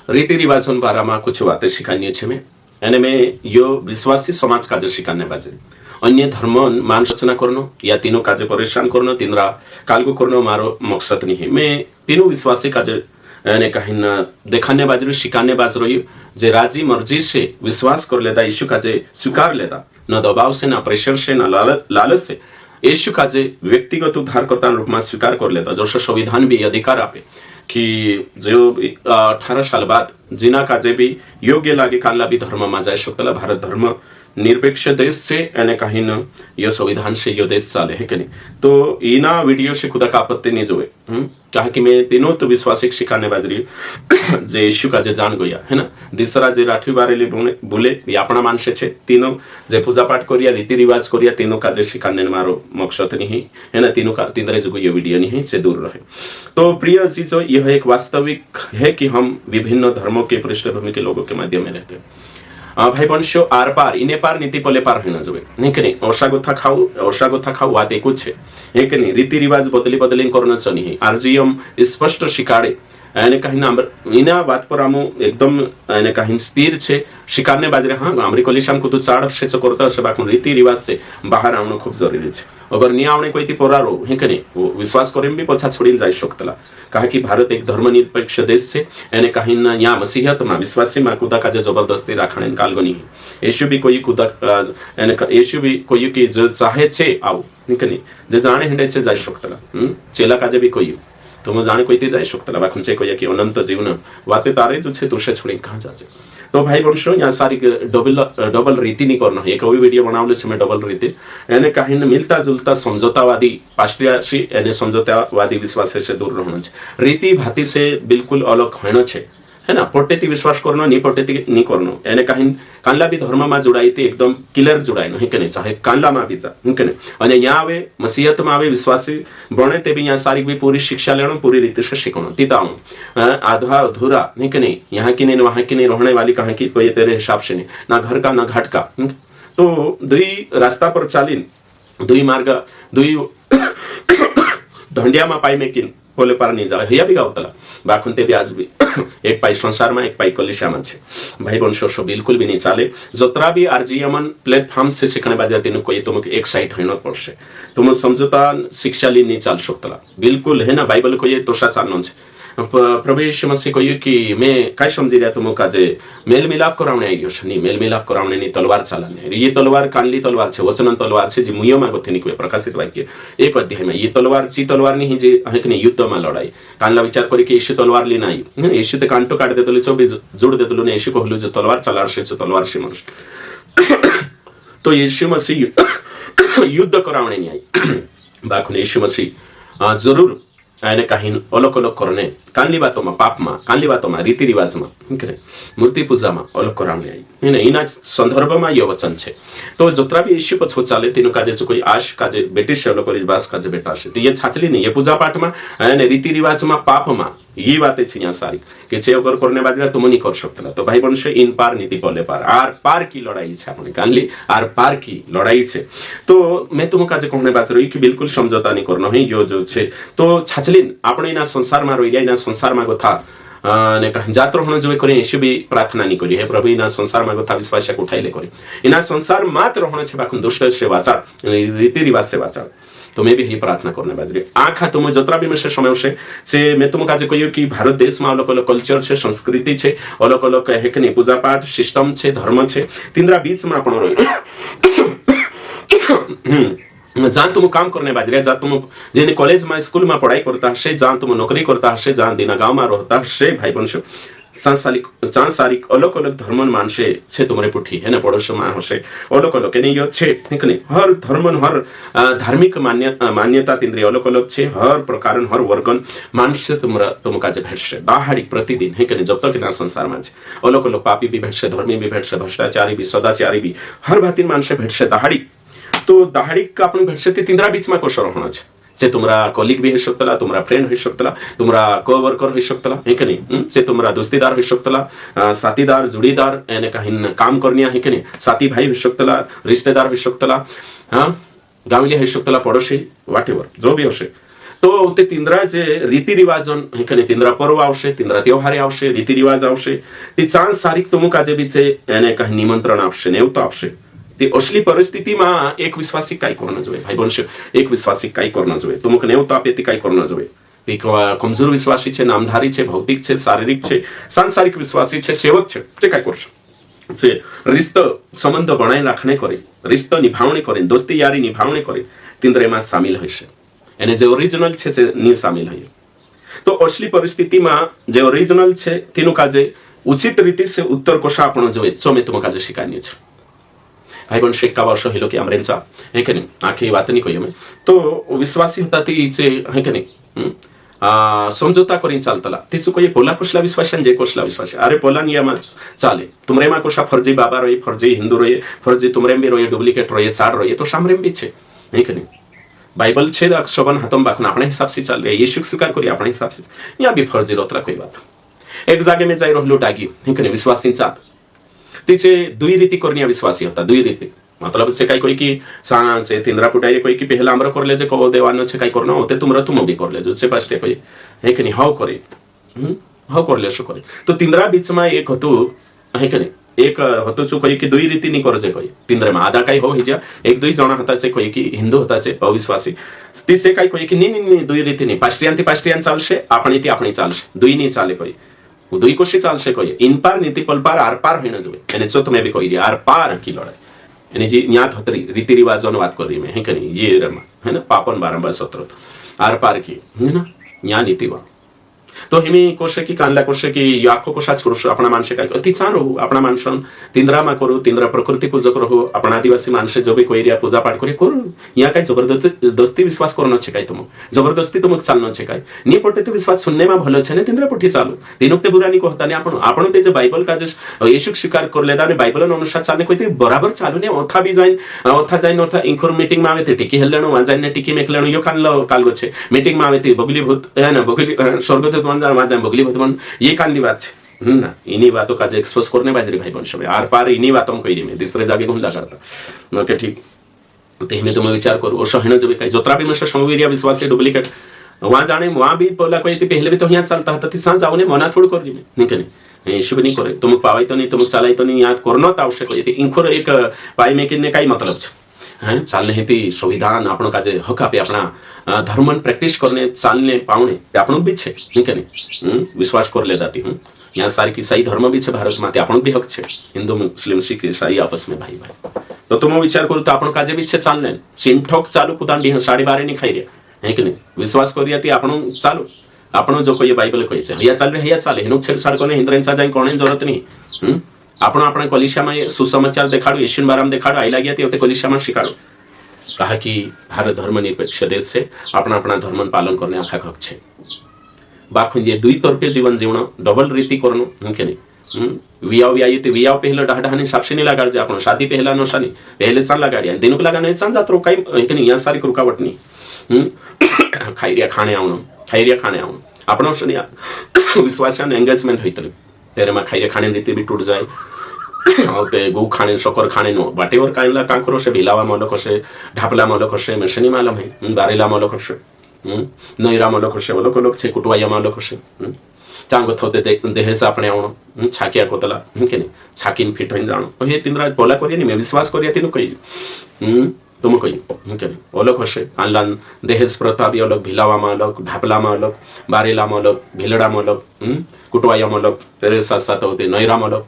रीति रिवाजों बारे में कुछ बातें सिखानी है मैं यानी मैं यो विश्वासी समाज काजे सिखाने बाजे अन्य धर्म मान रचना करनो या तीनों काजे परेशान करनो तीनरा कालगो करनो मारो मकसद नहीं है। मैं तीनों विश्वासी काजे यानी कहीं न दिखाने बाज रही सिखाने बाज रही जे राजी मर्जी से विश्वास कर लेता यीशु काजे स्वीकार लेता न दबाव से न प्रेशर से न लालच से यीशु काजे व्यक्तिगत उद्धारकर्ता रूप में स्वीकार कर लेता जो संविधान भी अधिकार आपे कि जो 18 साल बाद जिना काजे भी योग्य लागे काला भी धर्म में जाए सकता भारत धर्म निरपेक्ष देश से यानी कहीं न यो संविधान से यो देश चाले है कि नहीं। तो इना वीडियो से खुदा का आपत्ति नहीं जोए कहा कि मैं तीनों तो विश्वासिक सिखाने बाज रही जे यीशु का जे जान गया है ना दूसरा जे राठी बारे बोले ये अपना मानसे छे तीनों जे पूजा पाठ करिया रीति रिवाज करिया तीनों का जे सिखाने मारो मकसद नहीं है ना तीनों का तीनरे जो ये वीडियो नहीं से दूर रहे। तो प्रिय चीजों यह एक वास्तविक है कि हम विभिन्न धर्मों के पृष्ठभूमि के लोगों के माध्यम में रहते हैं। भाई वंशो आर पार इने पार नीति पले पार होना जोए नहीं कि नहीं ओषा गोथा खाऊ बात एक है कि नहीं रीति रिवाज बदली करना चाहिए आरजीएम स्पष्ट शिकाड़े यानी कहीं ना इना बात पर हम एकदम यानी कहीं स्थिर छे शिकारने बाजरे हाँ आमरी कलिशाम को तो चाड़ से करता से बाकी रीति रिवाज से बाहर आना खूब जरूरी है। अगर नहीं आने कोई पोरारो है कि नहीं वो विश्वास करें भी पछा छोड़ी जाए सकता कहा कि भारत एक धर्मनिरपेक्ष देश से यानी कहीं ना यहाँ मसीहत में विश्वासी में कुदा का जबरदस्ती राखने कालगो नहीं यीशु भी कोई कुदा यानी यीशु भी कोई की जो चाहे छे आओ नहीं जे जाने हिंडे से जाए सकता चेला काजे भी कोई तो मैं जाने कोई ते जाए सकता बाखुन से कोई कि अनंत जीवन वाते तारे जो छे तुषे छोड़ी कहाँ जाचे। तो भाई वंशो यहाँ सारी डबल रीति नहीं करना है कोई वीडियो बनावले से मैं डबल रीति यानी कहीं मिलता जुलता समझौतावादी पाष्ट्रियासी यानी समझौतावादी विश्वास से दूर रहना है रीति भाती से बिल्कुल अलग होना है है ना पट्टेती विश्वास करना नहीं पट्टेती नहीं करना यानी कहीं कानला भी धर्म में जुड़ाई थी एकदम क्लियर जुड़ाई है कि नहीं चाहे कानला में भी जा है कि नहीं और यहाँ आवे मसीहत में आवे विश्वासी बने ते भी यहाँ सारी भी पूरी शिक्षा लेना पूरी रीति से सीखना तीता आधा अधूरा नहीं कि नहीं यहाँ की नहीं वहां की नहीं रहने वाली कहाँ की कोई तेरे हिसाब से नहीं ना घर का ना घाट का। तो दुई रास्ता पर चालीन दुई मार्ग दुई ढंडिया में पाई में किन बोले पार नहीं जाए हिया भी गावतला बाखुन ते भी आज भी एक पाई संसार में एक पाई कलिशा में छे भाई वंशो बिल्कुल भी नहीं चाले जोतरा भी आरजीएमन प्लेटफॉर्म से सीखने बाजा तीनों कोई तुमको एक साइड होना पड़से तुम समझौता शिक्षा ली नहीं चाल सकता बिल्कुल है ना बाइबल को ये तोषा चालना है। प्रभु यीशु मसीह को कि मैं काय समझी रहा तुम काजे मेल मिलाप कराने आई नहीं मेल मिलाप कराने नहीं तलवार चलाने ये तलवार कानली तलवार छे वचन तलवार छे जी मुयो में गोथे निकवे प्रकाशित वाक्य एक अध्याय में ये तलवार ची तलवार नहीं जे है कि नहीं युद्ध में लड़ाई कानला विचार करे कि यीशु तलवार लेना आई यीशु ते कांटो काट देतले चोबी जोड़ देतलो ने यीशु कहलो जो तलवार चलार से तलवार से मनुष्य तो यीशु मसीह युद्ध कराने नहीं आई बाखुन यीशु मसीह जरूर यानी कहीं अलग अलग करने कानली बातों में पाप में कानली बातों में रीति रिवाज में मूर्ति पूजा में अलग कराने आई है ना इना संदर्भ में यह वचन है। तो जोतरा भी यीशु पछो चाले तीनों काजे जो कोई आश काजे बेटी से अलग बास काजे बेटा से तो ये छाचली नहीं ये पूजा पाठ में यानी रीति रिवाज में पाप में ये बातें छे यहाँ सारी कि छे अगर करने बाजरा तुम नहीं कर सकता। तो भाई वंश इन पार नीति पले पार आर पार की लड़ाई है अपने कानली आर पार की लड़ाई है। तो मैं तुम काजे कहने बाज रही कि बिल्कुल समझौता नहीं करना है यो जो छे तो छाचलीन अपने इना संसार में रही इना संसार में गोथा ने कहीं जात्र होना जो करे यीशु भी प्रार्थना नहीं करी है प्रभु इना संसार में गोथा विश्वास को उठाई ले करे इना संसार मात्र होना छे बाकुन दुष्ट से वाचा रीति रिवाज से वाचा। तो मैं भी यही प्रार्थना करने बाजरी आखा तुम जोतरा भी में से समय से मैं तुम काजे कहियो कि भारत देश में अलग अलग कल्चर छे संस्कृति छे अलग अलग है कि नहीं पूजा पाठ सिस्टम छे धर्म छे तीनरा बीच में आपण रही जहाँ तुम काम करने बाजरे जहाँ तुम जेने कॉलेज में स्कूल में पढ़ाई करता है जहाँ तुम नौकरी करता है जहाँ दिना गाँव में रहता है भाई वंश सांसारिक अलग अलग धर्म मानसे छे तुमरे पुठी है ना पड़ोस में हसे अलग अलग नहीं यो छे ठीक नहीं हर धर्म हर धार्मिक मान्यता तिंद्री अलग अलग छे हर प्रकार हर वर्गन मानसे तुम काजे भेटसे दाहाड़ी प्रतिदिन है कि जब तक ना संसार में अलग अलग पापी भी भेटसे धर्मी भी भेटसे भ्रष्टाचारी भी सदाचारी भी हर भाती मानसे भेटसे दाहाड़ी। तो दाहाड़ी का अपन भेटसे तिंद्रा बीच में कोशर होना से तुमरा कॉलिग भी हो सकता तुमरा फ्रेंड हो सकता तुमरा कोवर्कर हो सकता है कि नहीं से तुमरा दोस्तीदार हो सकता साथीदार जुड़ीदार यानी कहीं काम करनिया है कि नहीं साथी भाई हो सकता रिश्तेदार हो सकता हाँ गाँवलिया हो सकता पड़ोसी वाट एवर जो भी हो तो ते तिंद्रा जे रीती रिवाजन हे कने तिंद्रा पर्व आवशे, तिंद्रा त्योहारे आवशे, रीती रिवाज आवशे, ती चांद सारीक तुम काजे बीचे એને કઈ નિમંત્રણ આપશે ને એવું તો આપશે. તે અસલી પરિસ્થિતિમાં એક વિશ્વાસી કાંઈ કરના જોઈએ ભાઈ બનશે, એક વિશ્વાસી કાંઈ કરના જોઈએ, तुमक ને એવું તો આપે તે કાંઈ કરના જોઈએ. તે કમજોર વિશ્વાસી છે, નામધારી છે, ભૌતિક છે, શારીરિક છે, સાંસારિક વિશ્વાસી છે, સેવક છે, તે કાંઈ કરશે. से रिश्तो संबंध बनाए रखने करे, रिश्तो निभावने करे, दोस्ती यारी निभावने करे, तिंद्रे में शामिल है. एने जे ओरिजिनल छे से नहीं शामिल है. तो असली परिस्थिति में जे ओरिजिनल छे तेनु काजे उचित रीति से उत्तर कोशा आपण जोए चो में तुम काजे शिकान्य छे. भाई बन शेक्का वर्ष हेलो कि आमरेंचा है के नहीं आखी बात नहीं कोई में. तो विश्वासी होता ती से है के नहीं समझौता करीन चालतला तेसु कोई पोला कुशला विश्वासन जे कुशला विश्वास अरे पोला नियम चाले तुमरे मा कुशा फर्जी बाबा रही, फर्जी हिंदू रही, फर्जी तुमरे भी रही, डुप्लिकेट रही, चाड़ रही, तो सामरे भी छे नहीं के नहीं. बाइबल छे शोभन हाथम बाखना अपने हिसाब से चल रही है, यीशु स्वीकार करिए अपने हिसाब से. यहाँ भी फर्जी रोतरा कोई बात. एक जागे में जाई रहलो डागी नहीं के नहीं विश्वासी चात तीचे दुई रीति करनिया विश्वासी होता. दुई रीति मतलब से काही कोई की सांग से तिंद्रा पुटाई कोई की पहला आमरा कर ले जे को देवानो छे काही करना होते तुमरा तुम भी कर ले जो से पास्टे कोई है के नहीं हाउ करे हाउ कर ले सो करे. तो तिंद्रा बीच में एक हतु है के नहीं एक हतु जो कोई की दुई रीति नहीं कर जे कोई तिंद्रे में आधा काही हो हिजा एक दुई जणा होता छे कोई की हिंदू होता छे अविश्वासी तीसे काही कोई की नहीं दुई रीति नहीं पास्टियान चालशे आपणी ती आपणी चालशे दुई नहीं चाले कोई दुई कोशी चालशे कोई इन पार नीति पल पार आर पार होना जोए एने जो तुम्हें भी कोई आर पार की लड़ाई एने जी न्यात हतरी रीति रिवाजों बात कर रही मैं है कि नहीं ये रमा है ना पापन बारंबार सत्र आर पार की है ना न्या नीति वा. तो हेमी कोशे की कानला कोशे की याखो कोशा छोड़श अपना मानसे काय अति चारो अपना मानसन तिंद्रा मा करू तिंद्रा प्रकृति पूजक रहो अपना आदिवासी मानसे जो भी कोई रिया पूजा पाठ करे करू. यहाँ काय जबरदस्ती विश्वास करना छे काय तुम जबरदस्ती तुमक चालना छे काय नी पटे तो विश्वास सुनने में भलो छे ने तिंद्रा पठी चालू दिनुक ते बुरा नी कहता ने आपण ते जे बाइबल का जे येशू स्वीकार कर लेदा ने बाइबल अनुसार चालने कोई ते बराबर चालू ने ओथा भी जाइन ओथा इंखोर मीटिंग में आवे ते टिकी हेलणो वा जाइन ने टिकी मेकलणो यो कानलो कालगो छे मीटिंग में आवे ते बगली भूत है ना बगली स्वर्गदूत बगली भूत ये कानली बात है ना. इन्हीं बातों का जो एक्सपोज करने बाजरी भाई बन आर पार इन्हीं बातों को कही में दूसरे जागे घूमला करता ओके ठीक. तो इन्हें तुम विचार करो ओशो है ना जो भी जोतरा भी मशा समवीरिया विश्वास डुप्लीकेट वहां जाने वहां भी बोला कोई पहले भी तो यहाँ चलता था ती सांस जाओ मना थोड़ी कर रही में नहीं कने यीशु भी नहीं करे तुम पावाई तो नहीं तुम चलाई तो नहीं याद करना तो आवश्यक है. इंखोर एक पाई में किन्ने काई मतलब छे हैं चालने हेती संविधान आपण का जे हक आपे अपना धर्मन प्रैक्टिस करने चालने पावने आपण भी छे नहीं कने विश्वास कर ले दाती हूं यहाँ सारी की सही धर्म भी छे भारत में आपण भी हक छे हिंदू मुस्लिम सिख ईसाई आपस में भाई भाई. तो तुम विचार करो तो आपण काजे भी छे चालने चिंठोक चालू कुदान डी 12:30 नहीं खाई रे है कि नहीं विश्वास करिया ती आपण चालू आपण जो कोई बाइबल कोई छे हैया चाल रे हैया चाले हिनुक छेड़छाड़ कोने हिंद्रेंचा जाई कोणे जरूरत नहीं. आपण अपने कलिशा में सुसमाचार देखाड़ो यीशु बाराम देखाड़ो आई लगी होते कलिशा में शिखाड़ो कहा कि भारत धर्मनिरपेक्ष देश से अपना अपना धर्म पालन करने आखा हक छे. बाखुन जे दुई तरफे जीवन जीवन डबल रीति करनो के नहीं वियाव ते वियाव पहले ढाढानी साक्षी नहीं लगाड़ जे आपण शादी पहला नोशानी पहले चाल लगाड़ी दिनुक लगाने चाल जात्रो काई के नहीं यहाँ सारी रुकावट नहीं खाइरिया खाने आवनो आपण सुनिया विश्वासन एंगेजमेंट होइतले तेरे में खाइरिया खाने रीति भी टूट जाए और ते गु खाने शकर खाने नो बाटेवर काइला कांकरो से भिलावा मलक से ढापला मलक से मशनी मालम है दारेला मलक से नईरा मलक से ओलक ओलक छे कुटवाया मलक से चांगो थोते देह से अपने आवणो छाकिया कोतला के नहीं छाकिन फिट होइन जाणो हे तिंद्रा बोला करिया नहीं मैं विश्वास करिया तिनु कही तुम कही के नहीं ओलक हसे कानलान देहेज प्रताप अलग भिलावा मलक ढापला मलक बारेला मलक भिलड़ा मलक कुटवाया मलक तेरे साथ साथ होते नईरा मलक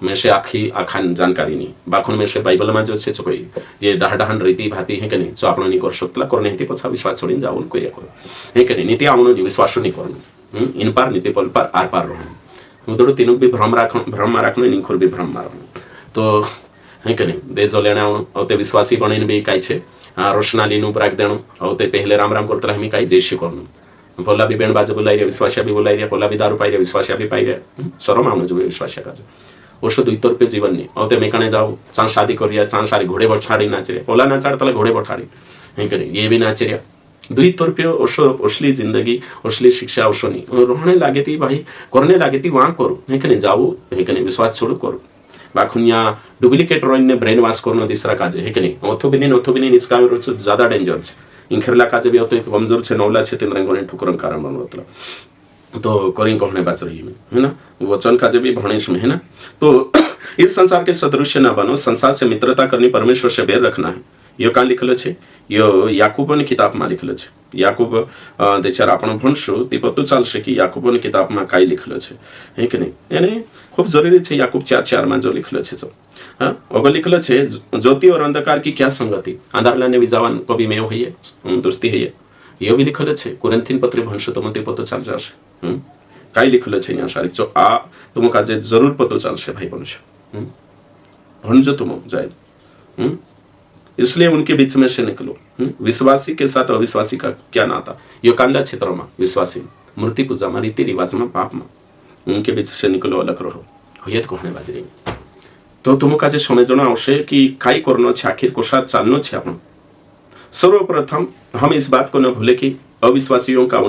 में से आखान जानकारी नहीं बाखुन में से बाइबल में जो छे कोई ये डहाडहान रीति भाती है कि नहीं जो आपण नहीं कर सकला करने हेती पछा विश्वास छोड़ीन जाओ उनको या करो है कि नहीं नीति आवनो विश्वास नहीं करनो इन पार नीति पल पार आर पार रहनो उदरो तीनों भी भ्रम राखनो इनखोर भी भ्रम मारनो. तो है कि नहीं दे जो लेना औते विश्वासी बणीन भी काई छे रोशनाली नु ब्राक देणो औते पहले राम राम करतला हमी काई जय श्री करनो पोला भी बेण बाजे बुलाई रे विश्वासिया भी बुलाई रे पोला भी दारू पाई रे विश्वासिया भी पाई रे शरम आवनो जो विश्वासिया का ओशो दुई तरफे जीवन नहीं औते मेकणे जाओ चां शादी करिया चां सारी घोड़े बठाड़ी नाचे रे पोला नाचाड़ तले घोड़े बठाड़ी है कि नहीं ये भी नाचे रे दुई तरफे ओशो ओसली जिंदगी ओसली शिक्षा ओशो नहीं रहने लागे थी भाई करने लागे थी वहां करो है कि नहीं जाओ है कि नहीं विश्वास छोड़ो करो बाखुनिया डुप्लीकेट रोइन ने ब्रेन वॉश करनो दिसरा काजे है कि नहीं ओथो बिनी इसका ज्यादा डेंजर इंखरला काजे भी होते कमजोर छे नौला छे तिंद्रे कोने ठुकरम कारण बनवतला तो करी कहने बाच रही में है ना वचन का जब भी भणेश में है ना तो इस संसार के सदृश्य न बनो संसार से मित्रता करनी परमेश्वर से बैर रखना है यो कहाँ लिखल छे यो याकूबनी किताब में लिखल छे याकूब देचार आपण भणशु ती पतो चालशे कि याकूबनी किताब में काई लिखल छे है कि नहीं यानी खूब जरूरी छे याकूब 4:4 में जो लिखल छे जो हाँ अगर लिखल छे ज्योति और अंधकार की क्या संगति अंधारला ने विजावान कभी में है दोस्ती है ये भी लिखल छे कुरिन्थिन पत्री भणशु तो ते पतो चाल जाशे काई लिखल छे यहाँ शारीरिक जो आ तुम का जरूर पतो चालशे भाई भणशु भणजो तुम जाए इसलिए उनके बीच में से निकलो विश्वासी के साथ अविश्वासी का क्या नाता यो कांडा क्षेत्र में विश्वासी मूर्ति पूजा में रीति रिवाज में पाप में उनके बीच से निकलो अलग रहो ये तो कहने बाजरी तो तुम का समझना आवश्य कि काई करनो छे आखिर कोसात चालनो छे आपण सर्वप्रथम हम इस बात को न भूले कि अविश्वासियों का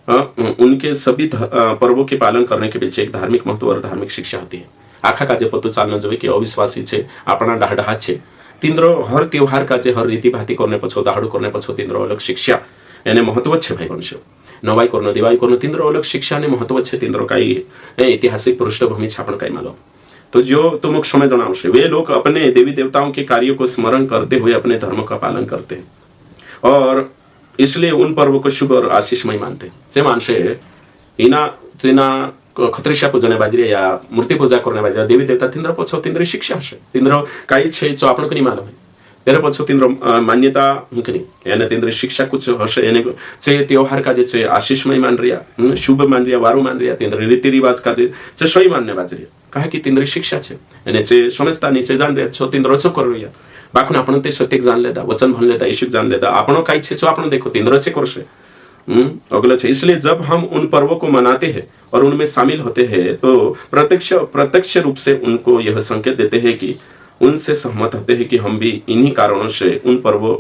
उनके सभी पर्वों के पालन करने के पीछे एक धार्मिक महत्व और धार्मिक शिक्षा होती है आखा का पतो चालना जो कि अविश्वासी छे अपना डाहडा छे तिंद्रो हर त्योहार का हर रीति भाती करने पछो दाहडू करने पछो तिंद्रो अलग शिक्षा एने महत्व छे भाई वंश नवाई करनो दिवाई करनो तिंद्रो अलग शिक्षा ने महत्व छे तिंद्रो काई ऐतिहासिक पृष्ठभूमि छापण काई मालो तो जो तुम समय जनावशे वे लोग अपने देवी देवताओं के कार्यों को स्मरण करते हुए अपने धर्म का पालन करते हैं और इसलिए उन पर्वों को शुभ और आशीषमय मानते से मानसे इना तिना खत्रिशा पूजने बाजरी या मूर्ति पूजा करने बाजरी देवी देवता तिंद्र पछो तिंद्री शिक्षा छे तिंद्र काई छे जो आपण को नहीं मालूम है तेरे पछो तिंद्र मान्यता हुकनी यानी तिंद्री शिक्षा कुछ हशे यानी से त्योहार का जे आशीषमय मान रिया शुभ मान रिया वारू मान रिया तिंद्र रीति रिवाज का जे सही मानने बाजरी कहे कि तिंद्री शिक्षा छे यानी से समझता नहीं से जान रे छो तिंद्र छो कर रिया बाखुन आपण ते सत्य जान लेदा वचन भन लेदा ईश्वर जान लेदा आपण काई छे जो आपण देखो तिंद्र छे करशे अगला छे इसलिए जब हम उन पर्वों को मनाते हैं और उनमें शामिल होते हैं तो प्रत्यक्ष रूप से उनको यह संकेत देते हैं कि उनसे सहमत होते हैं कि हम भी इन्हीं कारणों से उन पर्वों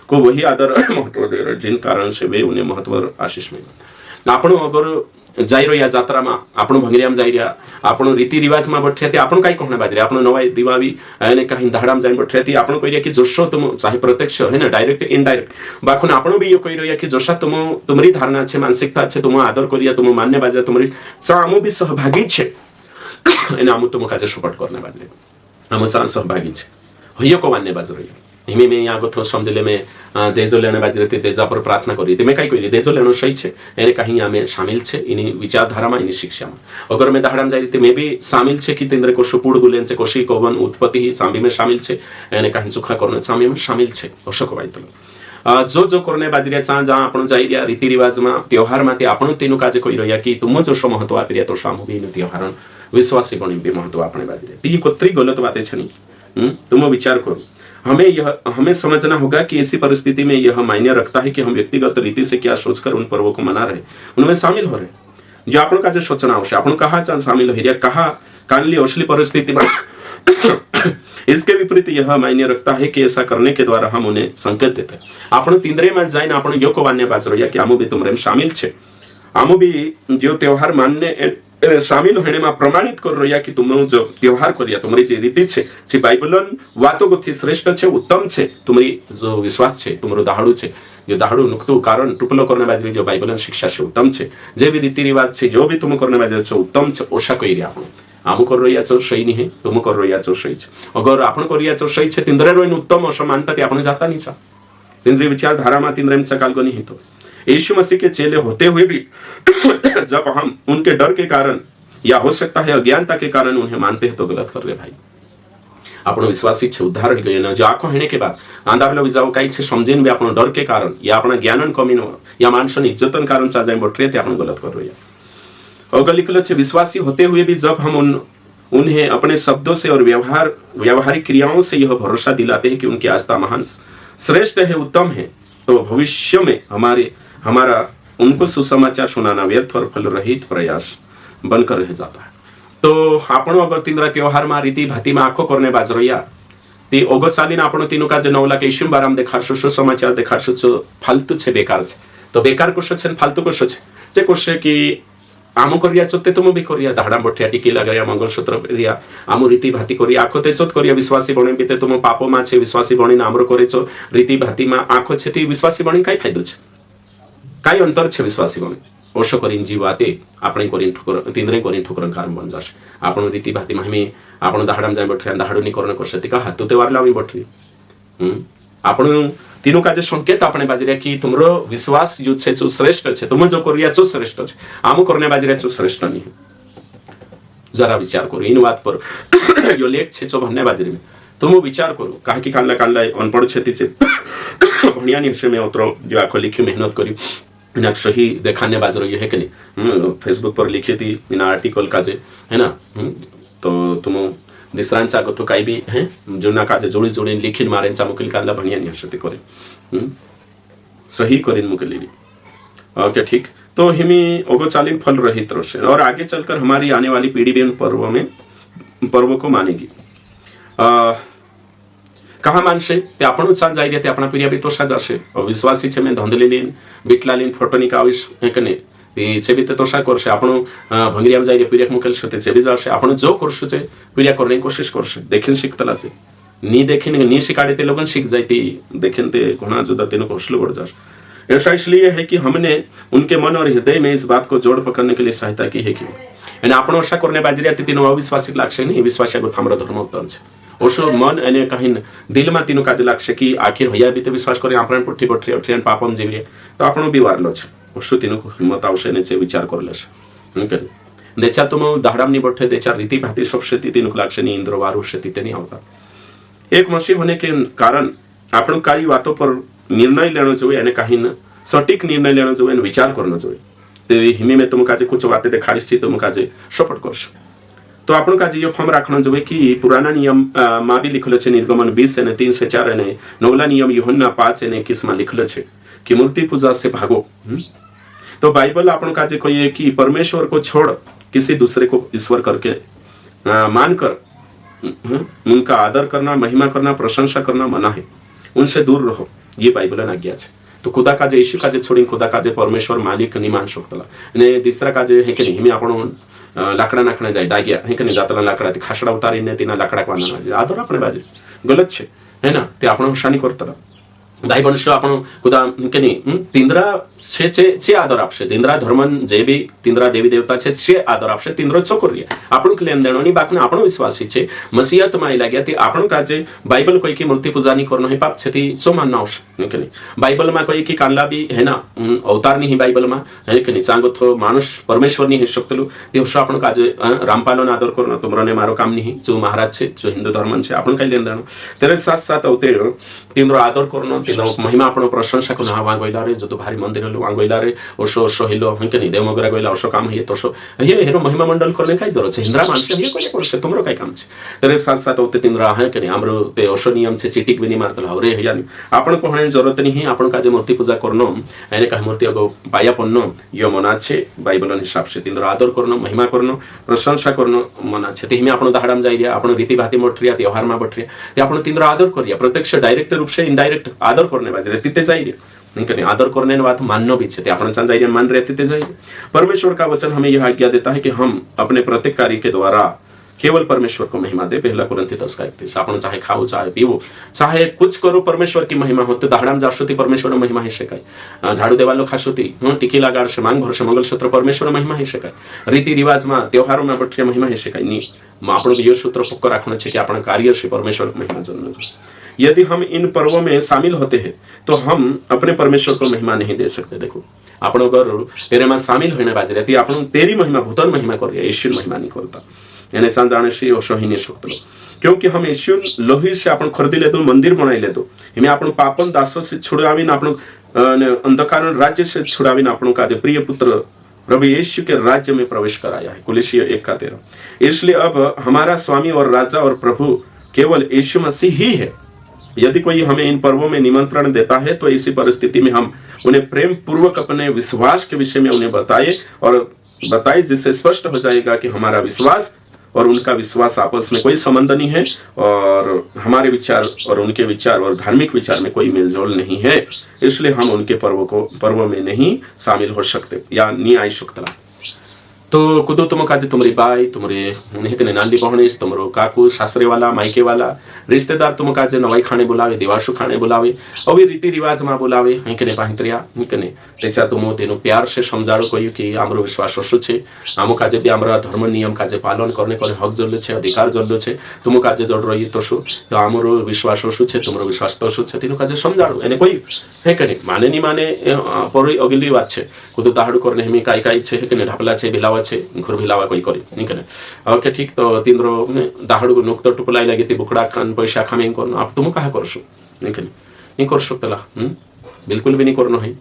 को वही आदर महत्व दे रहे जिन कारण से वे उन्हें महत्व और आशीष में आपण अगर जाई रह्या जात्रा में आपण भंगरियाम जाई रह्या आपण रीति रिवाज में बैठे थे आपण काई कहना बाजरे आपण नवाई दिवावी यानी कहीं दाहडाम जाई बैठे थे आपण कह कि जोशो तुम चाहे प्रत्यक्ष है ना डायरेक्ट इनडायरेक्ट बाखुन आपण भी ये कह रह्या कि जोशा तुम तुम्हारी धारणा छे मानसिकता छे तुम आदर करिया तुम मान्य बाजे तुम्हारी सामो भी सहभागी छे एना आमु तुम काजे सपोर्ट करना बाजरे आमु सा सहभागी छे होयो को मान्य बाज रह्या हिमे में यहाँ को समझले में देजो लेने बाजरे ते देजा पर प्रार्थना करी ते मैं काई करी देजो लेनो सही छे एने कहीं आमे शामिल छे इनी विचारधारा में इनी शिक्षा में अगर मैं दाहडाम जाई ते मैं भी शामिल छे कि तेंद्रे को सुपुड़ गुलेन से कोशी कोवन उत्पत्ति ही सामी में शामिल छे एने कहीं सुखा करने सामी में शामिल छे अशोक वाइतल जो करने बाजरे चा जहाँ आपण जाई रिया रीति रिवाज में त्योहार में आपण तेनु काजे कई रह्या कि तुम जो महत्व आपी रिया तो सामु भी त्योहार विश्वासी बनी भी महत्व आपणे बाजरे ती कोत्री गलत बातें छनी तुम विचार करो हमें समझना होगा कि ऐसी परिस्थिति में यह मायने रखता है कि हम व्यक्तिगत रीति से क्या सोचकर उन पर्वों को मना रहे उनमें शामिल हो रहे जो आपण का जो सोचना आवश्यक आपण कहाँ शामिल हो रहा कहाँ कानली असली परिस्थिति में इसके विपरीत यह मायने रखता है कि ऐसा करने के द्वारा हम उन्हें संकेत देते हैं आपण तिंद्रे में जाइन आपण यो को मान्य बाज रह्या कि आमु भी तुमरे शामिल छे आमु भी जो त्योहार मानने शामिल होने में प्रमाणित कर रह्या कि तुम जो त्योहार करिया तुम्हारी जे रीति छे से बाइबलन वातो गथी श्रेष्ठ छे उत्तम छे तुम्हारी जो विश्वास छे तुम्हारो दाहडू छे जो दाहडू नुकतु कारण टुपलो करने बाजरी जो बाइबलन शिक्षा छे उत्तम छे जे भी रीति रिवाज छे जो भी तुम करने बाजरी छे उत्तम छे ओशा कई रे आपण आमु कर रह्या छो सही नहीं तुम कर रह्या छो सही छे अगर आपण करिया छो सही छे तिंद्रे रोइन उत्तम असमानता ते आपण जाता नहीं सा तिंद्रे विचारधारा में तिंद्रे में सकाल को नहीं तो यीशु मसीह के चेले होते हुए भी जब हम उनके डर के कारण या हो सकता है अज्ञानता के कारण उन्हें मानते हैं तो गलत कर रहे भाई आपण विश्वासी छे उद्धार हो गए ना जो आंखों हेने के बाद आंधा बेला विजाओ काई छे समझेन भी आपण डर के कारण या अपना ज्ञानन कमी न या मानसन इज्जतन कारण चा जाय बटरे ते आपण गलत कर रहे अगर लिखल छे विश्वासी होते हुए भी जब हम उन्हें अपने शब्दों से और व्यवहारिक क्रियाओं से यह भरोसा दिलाते हैं कि उनकी आस्था महान श्रेष्ठ है उत्तम है तो भविष्य में हमारा उनको सुसमाचार सुनाना व्यर्थ और फल रहित प्रयास बनकर रह जाता है तो आपण अगर तिंद्रा त्योहार में रीति भाती में आखो करने बाज रह्या ती ओगो चालीन आपण तीनु का जे नवला के ईश्वर बाराम देखाडशो सुसमाचार देखाडशो जो फालतू छे बेकार छे तो बेकार कुछ छे फालतू कुछ छे जे कुछ कि आम करिया चोते तुम भी करिया धाड़ा बठिया टिकी लगाया मंगलसूत्र करिया आम रीति भाती करिया आखो तेसोत करिया विश्वासी बने बीते तुम पापो मा छे विश्वासी बनी आमरो करे छो रीति भाती मा आखो छे ती विश्वासी बनी काय फायदो छे काय अंतर छे विश्वासी बने ओशो करीन जीवाते આપણે કોરીન ઠોકર તીંદરે કોરીન ઠોકરન કારણ બન જાશે આપણો રીતિ ભાતી માં હમે આપણો દાહડામ જાય બઠ્યા દાહડોની કોરને કરશે તી કા હાતુ તે વાર લાવી બઠરી આપણો तीनों का जो संकेत આપણે बाजरे की तुमरो विश्वास जो छे जो श्रेष्ठ छे तुम जो करिया जो श्रेष्ठ छे आम करने बाजरे जो श्रेष्ठ नहीं जरा विचार करो इन बात पर यो लेख छे जो भन्ने बाजरे में तुम विचार करो काहे की काल्ला अनपढ़ छेती छे भणिया नि विषय में उतरो जो आखो लिखी मेहनत करी इना सही देखाने बाजरो ये है कि नहीं फेसबुक पर लिखी थी इन आर्टिकल का जे है ना तो तुम दिसरांचा तो काही बी है जुना काजे जोडी जोडी लिखिन मारेंचा मुकिल काढला भणिया नि हशती करे सही करीन मुकिल ओके ठीक तो हिमी ओगो चालिन फल रहित रोशे और आगे चलकर हमारी आने वाली पीढ़ी भी उन पर्वों को मानेगी कहा मानशे ते आपण उत्साह जाई ते आपणा पिढ्या बी तोषा जाशे और विश्वासी छे में धंधलेलीन बिटलालीन फोटोनी काविश है कने ते छे बी ते तोषा करशे आपण भंगरियाम जाई पिढ्याक मुकेल शते छे बी जाशे आपण जो करशे छे पिढ्या करने कोशिश करशे देखीन शिकतला छे नी देखीन नी शिकाडे ते लोगन शिक जाती देखीन ते घणा जुदा तेनो कोशलो बढ़ जाशे ऐसा इसलिए है कि हमने उनके मन और हृदय में इस बात को जोड़ पकड़ने के लिए सहायता की है कि यानी आपण आशा करने बाजरिया तीनो अविश्वासी लागशे नहीं विश्वासी गो थामरो धर्म उत्तम छे ओशो मन अने कहीं दिल में तीनों काज लागशे कि आखिर भैया भी तो विश्वास करे आपण पुठी बठरी अठरियन पापम जीवे तो आपण भी वारलो छे ओशो तीनों को हिम्मत आवशे ने छे विचार करलेशे ओके देचा तुम दाहडाम नि बठे देचा रीति भाती सबसे तीनों लागशे नि इंद्र वारु से तीते नहीं आवता एक मसीह होने के कारण आपण काही बातों पर निर्णय लेनो જોઈએ અને कहीं सटीक निर्णय लेनो જોઈએ અને विचार करनो જોઈએ ते हिमी में तुम काजे कुछ बातें देखाड़ीश छी तुम काजे सपोर्ट करश तो आपण काजे यो फॉर्म राखनो જોઈએ कि पुराना नियम मा भी लिखलो छे निर्गमन 20 અને 3 से 4 અને नवला नियम यूहन्ना 5 અને 21 માં लिखलो छे कि मूर्ति पूजा से भागो तो बाइबल आपण काजे कहिए कि परमेश्वर को छोड़ किसी दूसरे को ईश्वर करके मानकर उनका आदर करना महिमा करना प्रशंसा करना मना है उनसे दूर रहो ये बाइबल आज्ञा है तो खुदा काजे यीशु काजे छोड़ी खुदा काजे परमेश्वर मालिक नहीं मान शकतला અને दुसरा काजे है कि नहीं हिमी आपण लाकड़ा नाखणे जाय डाग्या है कि नहीं जातला लाकड़ा ती खासडा उतारीने तीना लाकड़ा वाना आदर आपणे बाजे गलत छे है ना ते आपण शानी करतला भाई बणशो आपण खुदा के नहीं तिंद्रा छे छे छे आदर आपशे तिंद्रा धर्मन जे भी तिंद्रा देवी देवता छे छे आदर आपशे तिंद्रो चोकरिया आपण के लेन देणोनी बाकने आपण विश्वासी छे मसीहत माई लाग्या ती आपण काजे बाइबल कोई की मूर्ति पूजा नहीं करनो है पाप छे ती सो मानना आवश्यक के नहीं बाइबल में कोई की कानला भी है ना अवतार नहीं बाइबल में है कि नहीं सांगो तो मानुष परमेश्वर नहीं शकतलु देवशो आपण काजे रामपालो आदर करनो तुमरोने मारो काम नहीं जो महाराज छे जो हिंदू धर्मन छे आपण काही लेन देणो तेरे साथ साथ अवते तिंद्रो आदर करनो तिंद्रो महिमा आपण प्रशंसा करनो हा वांगोइला रे जो तो भारी मंदिर लो वांगोइला रे ओशो ओशो हिलो हंके नहीं देव मगरा गोइला ओशो काम है तोशो हे हेरो महिमा मंडल करने काय जरूरत छे इंद्रा मानसे हे कोई करसे तुमरो काय काम छे तेरे साथ साथ ओते तिंद्रा है कि नहीं आमरो ते ओशो नियम छे चिटिक भी नहीं मारतला हरे हे यानी आपण को हणे जरूरत नहीं आपण काजे मूर्ति पूजा करनो एने का मूर्ति अगो पाया पन्नो यो मना छे बाइबल हिसाब से तिंद्रा आदर करनो महिमा करनो प्रशंसा करनो मना छे ते हिमे आपण दाहडाम जाईरिया आपण रीति भाती मोटरिया त्योहार मा बटरिया ते आपण तिंद्रा आदर करिया प्रत्यक्ष डायरेक्ट रूप से इनडायरेक्ट आदर करने बाजे तिते जाईरिया नहीं आदर करने बात माननो भी छे आपण सान जाईरिया मान रहते ते जाईरिया परमेश्वर का वचन हमें यह आज्ञा देता है कि हम अपने प्रत्येक कार्य के द्वारा केवल परमेश्वर को महिमा दे पहला कुरिन्थी 10:31 आपण चाहे खाओ चाहे पीवो चाहे कुछ करो परमेश्वर की महिमा हो तो दाहडाम जाशोती परमेश्वर महिमा ही शकाय झाड़ू देवालो खाशोती टिकी लगाडशे मांग भरशे मंगलसूत्र परमेश्वर महिमा ही शकाय रीति रिवाज में त्योहारों में बठे महिमा ही शकाय नी आपण यो सूत्र पक्को राखनो छे कि आपण कार्य से परमेश्वर महिमा जन्नो यदि हम इन पर्वों में शामिल होते हैं तो हम अपने परमेश्वर को महिमा नहीं दे सकते देखो आपण अगर तेरे में शामिल होने बाजे रहती आपण तेरी महिमा भूतन महिमा कर ईश्वर महिमा नहीं करता यानी सान जाने से ओशो ही नहीं सकते क्योंकि हम ईश्वर लोही से आपण खरीदी ले दो मंदिर बनाई ले दो हिमे आपण पापन दासों से छुड़ावीन आपण अंधकार राज्य से छुड़ावीन आपण का प्रिय पुत्र प्रभु यीशु के राज्य में प्रवेश कराया है कुलिसियों 1:13 इसलिए अब हमारा स्वामी और राजा और प्रभु केवल यीशु मसीह ही है यदि कोई हमें इन पर्वों में निमंत्रण देता है तो इसी परिस्थिति में हम उन्हें प्रेम पूर्वक अपने विश्वास के विषय में उन्हें बताए जिससे स्पष्ट हो जाएगा कि हमारा विश्वास और उनका विश्वास आपस में कोई संबंध नहीं है और हमारे विचार और उनके विचार और धार्मिक विचार में कोई मेलजोल नहीं है इसलिए हम उनके पर्वों में नहीं शामिल हो सकते या नहीं आई सकता तो कुदो तुम काजे तुम्हारी बाई तुम्हारे हेकने नाली बहनेस तुमरो काकू सासरे वाला मायके वाला रिश्तेदार तुम काजे नवाई खाने बुलावे दिवासु खाने बुलावे अवी रीति रिवाज में बुलावे हेकने पाहित्रिया हेकने तेचा तुम तेनु प्यार से समझाड़ो कहियो कि आमरो विश्वास असु छे आमो काजे भी आमरा धर्म नियम काजे पालन करने करे हक जल्लो छे अधिकार जल्लो छे तुम काजे जड़ रही तसु तो आमरो विश्वास असु छे तुमरो विश्वास तो असु छे तेनु काजे समझाड़ो एने कोई हेकने माने नी माने परोई अगली बात छे कुदो ताहडु करने हेमी काई काई छे हेकने ढापला छे भिलावा छे घर भिलावा कोई करे निकने ओके ठीक तो तिम्रो दाहडु नुक तो टुपलाई लागे ती बुकड़ा खान पैसा खामें करनो आप तुम कहा करसु निकने नहीं कर सकतला बिल्कुल भी नहीं करनो है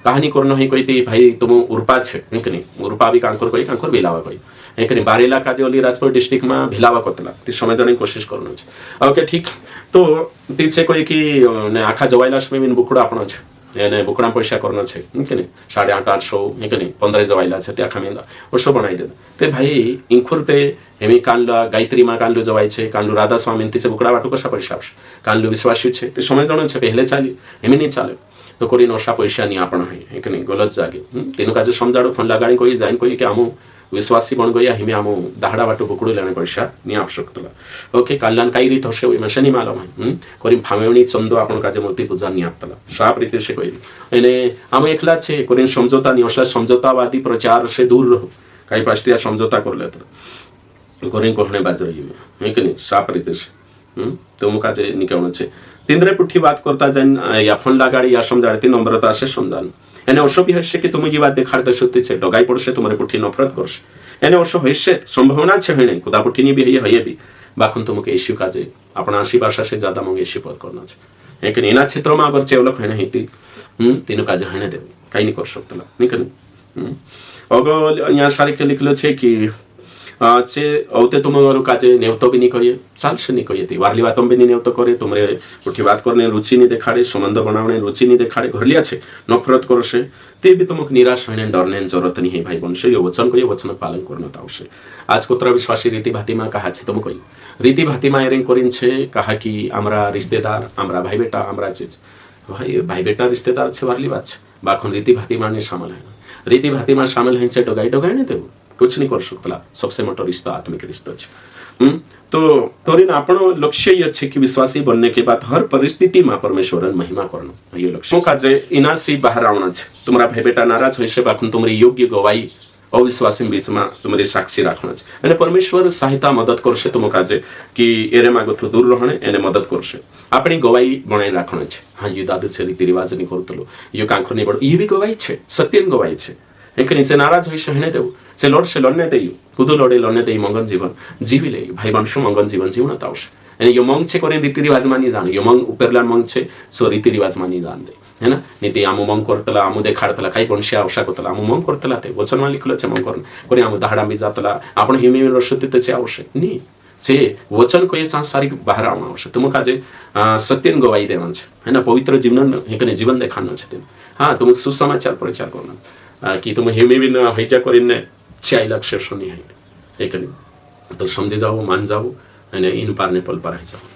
कहानी करनो है कोई ती भाई तुम उर्पा छे निकने उर्पा भी कांकर भिलावा कोई एकने बारेला काजे ओली राजपुर डिस्ट्रिक्ट में भिलावा करतला ती समय जाने कोशिश करनो छे ओके ठीक तो ती छे कोई की आखा जवाइलास में बिन बुकड़ा आपनो छे એને બુકડા પૈસા કરનો છે કે નહીં 850 કે નહીં 15 જવાયેલા છે ત્યાં ખામેલા ઓછો બનાવી દે તે ભાઈ ઇંખુરતે એમી કાંડલા ગાયત્રી માં કાંડલો જવાય છે કાંડલો રાધા સ્વામી તે બુકડા વાટુ કશા પૈસા આવશે કાંડલો વિશ્વાસી છે તે સમય જાણો છે પહેલે ચાલી એમી નહીં ચાલે તો કોરી નોશા પૈસા ની આપણ હે કે નહીં ગલત જાગે તેનું કાજે સમજાડો ફોન લગાડી કોઈ જાઈને કોઈ કે આમો विश्वासी बन गया हिमे आमो दाहड़ा बाटो बुकड़ू लेने पैसा नहीं आवश्यकता ओके कल्याण कई रीत हसे ओई मशनी मालूम है कोरी भामेवणी चंदो आपण काजे मूर्ति पूजा नहीं आपतला साफ रीते से कोई एने आमो एकला छे कोरी समझौता नहीं असला समझौतावादी प्रचार से दूर रहो कई पास्टिया समझौता कर लेता कोरी कोहने बाज रही है कि नहीं साफ रीते से तुम काजे निकलना छे तिंद्रे पुठी बात करता जन या फोन लगाड़ी या समझाड़ती नम्रता से समझान एने अवश्य भी हसे कि तुम ये बात देखाड़ते सत्य छे डगाई पड़से तुम्हारे पुठी नफरत करसे एने अवश्य हसे संभावना छे हेने खुदा पुठी नी भी हये भी बाखुन तुमके इश्यू काजे अपना आशी भाषा से ज्यादा मंगे इश्यू पर करना छे लेकिन एना क्षेत्र में अगर चेवलक हेने हेती तीनो काजे हेने दे काई नहीं कर सकतला नहीं कने अगो यहाँ सारी के लिखलो छे कि छे औते तुमरो काजे नेवतो भी नहीं करिए चालसे नहीं करिए ती वारली बातम भी नहीं नेवतो करे तुमरे उठी बात करने रुचि नहीं देखाड़े संबंध बनावने रुचि नहीं देखाड़े घर लिया छे नफरत करसे ते भी तुमक निराश होने डरने जरूरत नहीं है भाई बनसे ये वचन को ये वचन पालन करना तावसे आज कोतरा विश्वासी रीति भातीमा कहा छे तुम कोई रीति भातीमा एरिंग करिन छे कहा कि हमरा रिश्तेदार हमरा भाई बेटा हमरा चीज भाई बेटा रिश्तेदार छे वारली बात छे बाखुन रीति भातीमा ने शामिल है रीति भातीमा शामिल है छे डगाई नहीं देव कुछ नहीं कर सकता सबसे मोटो रिश्ता आत्मिक रिश्ता है तो तोरिन आपनो लक्ष्य ये छे कि विश्वासी बनने के बाद हर परिस्थिति में परमेश्वरन महिमा करनो ये लक्ष्य काजे इनासी बाहर आवना छे तुम्हारा भाई बेटा नाराज होइसे बाखुन तुम्हारी योग्य गवाही अविश्वासी बीच में तुम्हारी साक्षी राखना छे अने परमेश्वर सहायता मदद करसे तुम काजे कि एरे मागोथु दूर रहने एने मदद करसे अपनी गवाही बनाई राखना छे हां ये दादू छे रीति रिवाज नहीं करतलो ये कांखो नहीं बड़ ये भी गवाही छे सत्यन गवाही छे एक नीचे नाराज होइसे हेने देव से लड़ने दे कुदो लड़ने दे मंगन जीवन जीविले भाई वंश मंगन जीवन जीवन तावश एने यो मंग छे करे रीति रिवाज मानी जान यो मंग उपेरलान मंग छे सो रीति रिवाज मानी जान दे है ना नीति आमु मंग करतला आमु देखाड़तला काही पणशी आवश्य करतला आमु मंग करतला ते वचन मा लिखलो छे मंग करे आमु दाहडा बी जातला आपण हिमे रसुते ते छे आवश्य नी से वचन को ये सांसारिक बाहर आना आवश्य तुम काजे सत्यन गवाही देवन छे है ना पवित्र जीवन हेकने जीवन देखानो छे ते हां तुम सुसमाचार प्रचार करना कि तुम हेमे बिन हैजा करिने छाई लक्ष्य सुनी है एक तो समझे जाओ मान जाओ અને इन पार ने पल पर जाओ।